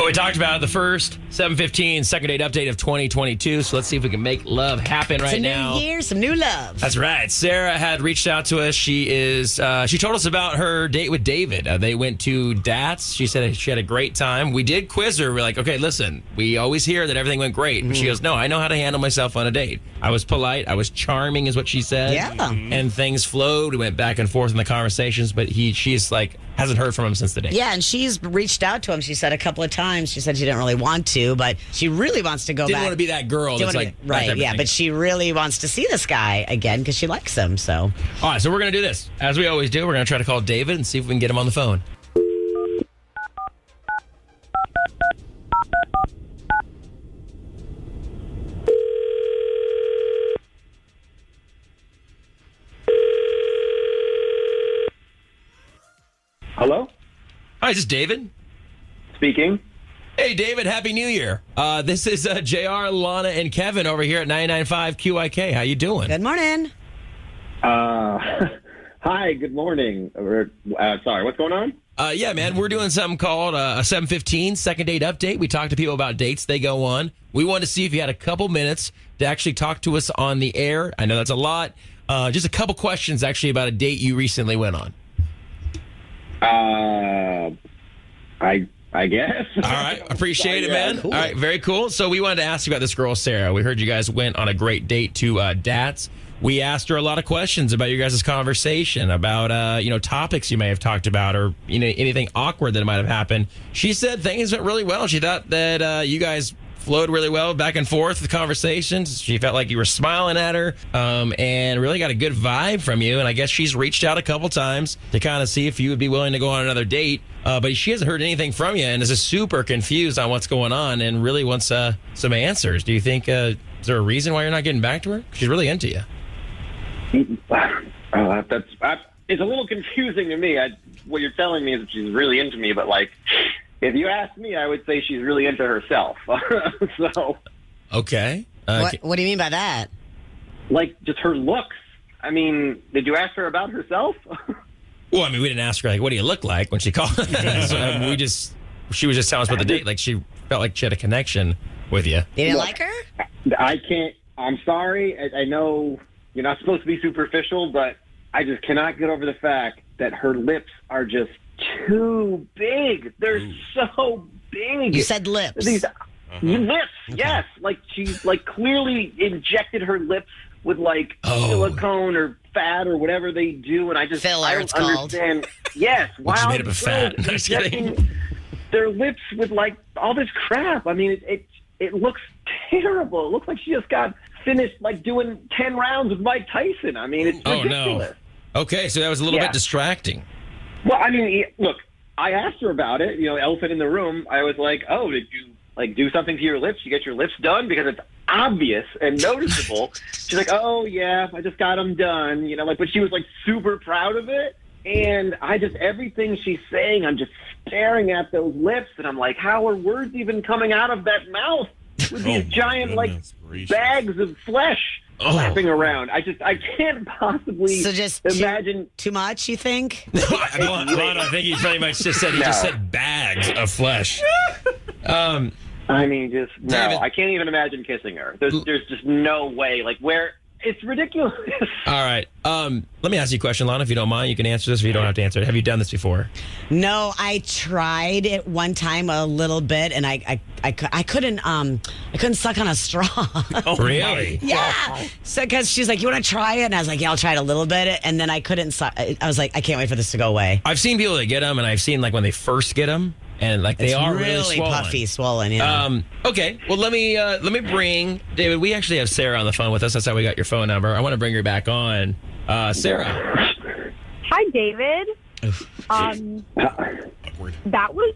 Well, we talked about the first 7:15 second date update of 2022. So let's see if we can make love happen right now. It's a new year, some new love. That's right. Sarah had reached out to us. She told us about her date with David. They went to Datz. She said she had a great time. We did quiz her. We're like, okay, listen, we always hear that everything went great. But she goes, no, I know how to handle myself on a date. I was polite. I was charming is what she said. Yeah. And things flowed. We went back and forth in the conversations, but she's like, hasn't heard from him since the date. Yeah, and she's reached out to him, she said, a couple of times. She said she didn't really want to, but she really wants to go back. Didn't want to be that girl that's like... Right, yeah, but she really wants to see this guy again because she likes him, so... All right, so we're going to do this. As we always do, we're going to try to call David and see if we can get him on the phone. Hello? Hi, is this David? Speaking. Hey, David, Happy New Year. This is JR, Lana, and Kevin over here at 99.5 QIK. How you doing? Good morning. Hi, good morning. Sorry, what's going on? Yeah, man, we're doing something called a 7:15 second date update. We talk to people about dates they go on. We wanted to see if you had a couple minutes to actually talk to us on the air. I know that's a lot. Just a couple questions, actually, about a date you recently went on. I guess. All right. Appreciate it, man. Cool. All right. Very cool. So we wanted to ask you about this girl, Sarah. We heard you guys went on a great date to Datz. We asked her a lot of questions about your guys' conversation, about, topics you may have talked about or, anything awkward that might have happened. She said things went really well. She thought that you guys flowed really well back and forth with conversations. She felt like you were smiling at her and really got a good vibe from you. And I guess she's reached out a couple times to kind of see if you would be willing to go on another date. But she hasn't heard anything from you and is just super confused on what's going on and really wants some answers. Do you think, is there a reason why you're not getting back to her? She's really into you. It's a little confusing to me. What you're telling me is that she's really into me, but if you ask me, I would say she's really into herself. So, okay. What do you mean by that? Just her looks. I mean, did you ask her about herself? Well, I mean, we didn't ask her what do you look like when she called. So, she was just telling us about the date. She felt like she had a connection with you. You didn't like her? I can't. I'm sorry. I know you're not supposed to be superficial, but I just cannot get over the fact that her lips are just too big. They're so big. You said lips. These lips, okay. Yes. She's clearly injected her lips with silicone or fat or whatever they do, and I don't understand. Yes, wow. Made up of fat. No, just kidding. Their lips with all this crap. I mean, it looks terrible. It looks like she just got finished doing 10 rounds with Mike Tyson. I mean, it's ridiculous. No. Okay, so that was a little bit distracting. Well, I mean, look, I asked her about it. Elephant in the room. I was like, oh, did you do something to your lips? You get your lips done? Because it's obvious and noticeable. She's like, oh yeah, I just got them done. But she was super proud of it. And everything she's saying, I'm just staring at those lips, and I'm like, how are words even coming out of that mouth with these giant bags of flesh flapping around? I can't possibly imagine. Too much, you think? Lana, I think he pretty much just said bags of flesh. I mean, no. David. I can't even imagine kissing her. There's just no way. It's ridiculous. All right. Let me ask you a question, Lana, if you don't mind. You can answer this, or you don't have to answer it. Have you done this before? No, I tried it one time a little bit, and I couldn't suck on a straw. Oh, really? Yeah. So because she's like, you want to try it? And I was like, yeah, I'll try it a little bit. And then I couldn't suck. I was like, I can't wait for this to go away. I've seen people that get them, and I've seen when they first get them. And they are really swollen. Puffy, swollen. Yeah. Okay. Well, let me bring David. We actually have Sarah on the phone with us. That's how we got your phone number. I want to bring her back on. Sarah. Hi, David. That was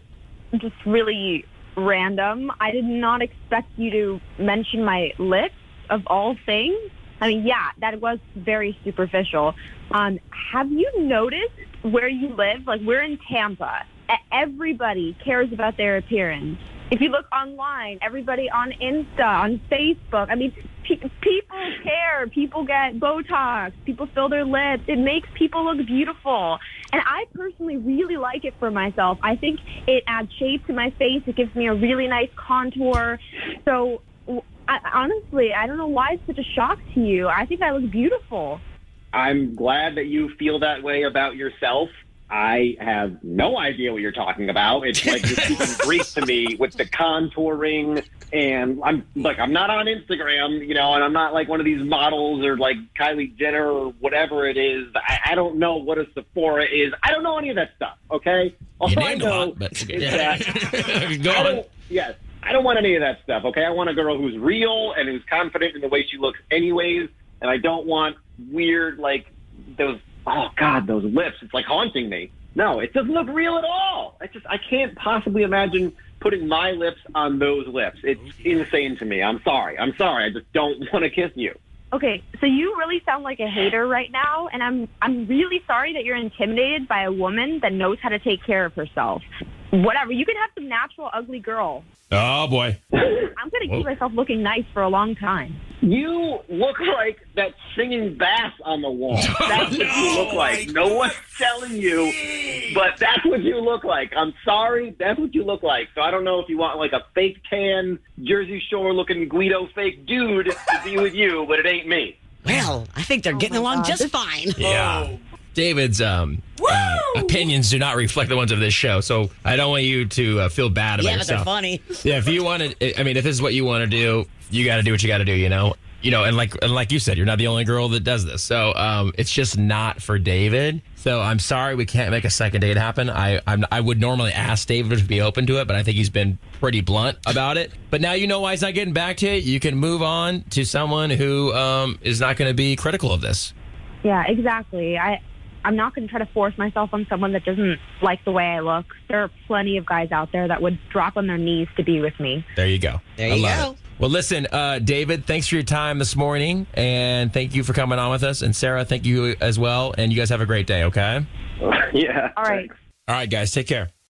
just really random. I did not expect you to mention my lips of all things. I mean, yeah, that was very superficial. Have you noticed where you live? We're in Tampa. Everybody cares about their appearance. If you look online, everybody on Insta, on Facebook, I mean, people don't care. People get Botox. People fill their lips. It makes people look beautiful. And I personally really like it for myself. I think it adds shape to my face. It gives me a really nice contour. So honestly, I don't know why it's such a shock to you. I think I look beautiful. I'm glad that you feel that way about yourself. I have no idea what you're talking about. It's like you're speaking Greek to me with the contouring. And I'm not on Instagram, and I'm not like one of these models or like Kylie Jenner or whatever it is. I don't know what a Sephora is. I don't know any of that stuff. Okay. All I know is that Go on. Yes. I don't want any of that stuff. Okay. I want a girl who's real and who's confident in the way she looks anyways. And I don't want weird, like those lips. It's like haunting me. No, it doesn't look real at all. I can't possibly imagine putting my lips on those lips. It's insane to me. I'm sorry. I just don't want to kiss you. Okay, so you really sound like a hater right now, and I'm really sorry that you're intimidated by a woman that knows how to take care of herself. Whatever, you can have some natural ugly girl. Oh, boy. I'm going to keep myself looking nice for a long time. You look like that singing bass on the wall. That's what you look like. No one's telling you, but that's what you look like. I'm sorry, that's what you look like. So I don't know if you want like a fake tan, Jersey Shore looking Guido fake dude to be with you, but it ain't me. Well, I think they're getting along just fine. Yeah. David's opinions do not reflect the ones of this show, so I don't want you to feel bad about Yeah, but they're yourself. funny. Yeah, if you want to, if this is what you want to do, you got to do what you got to do, and like you said, you're not the only girl that does this, so it's just not for David. So I'm sorry we can't make a second date happen. I would normally ask David to be open to it, but I think he's been pretty blunt about it. But now you know why he's not getting back to you. You can move on to someone who is not going to be critical of this. Yeah, exactly. I'm not going to try to force myself on someone that doesn't like the way I look. There are plenty of guys out there that would drop on their knees to be with me. There you go. There you go. It. Well, listen, David, thanks for your time this morning, and thank you for coming on with us. And Sarah, thank you as well. And you guys have a great day, okay? Yeah. All right. All right, guys, take care.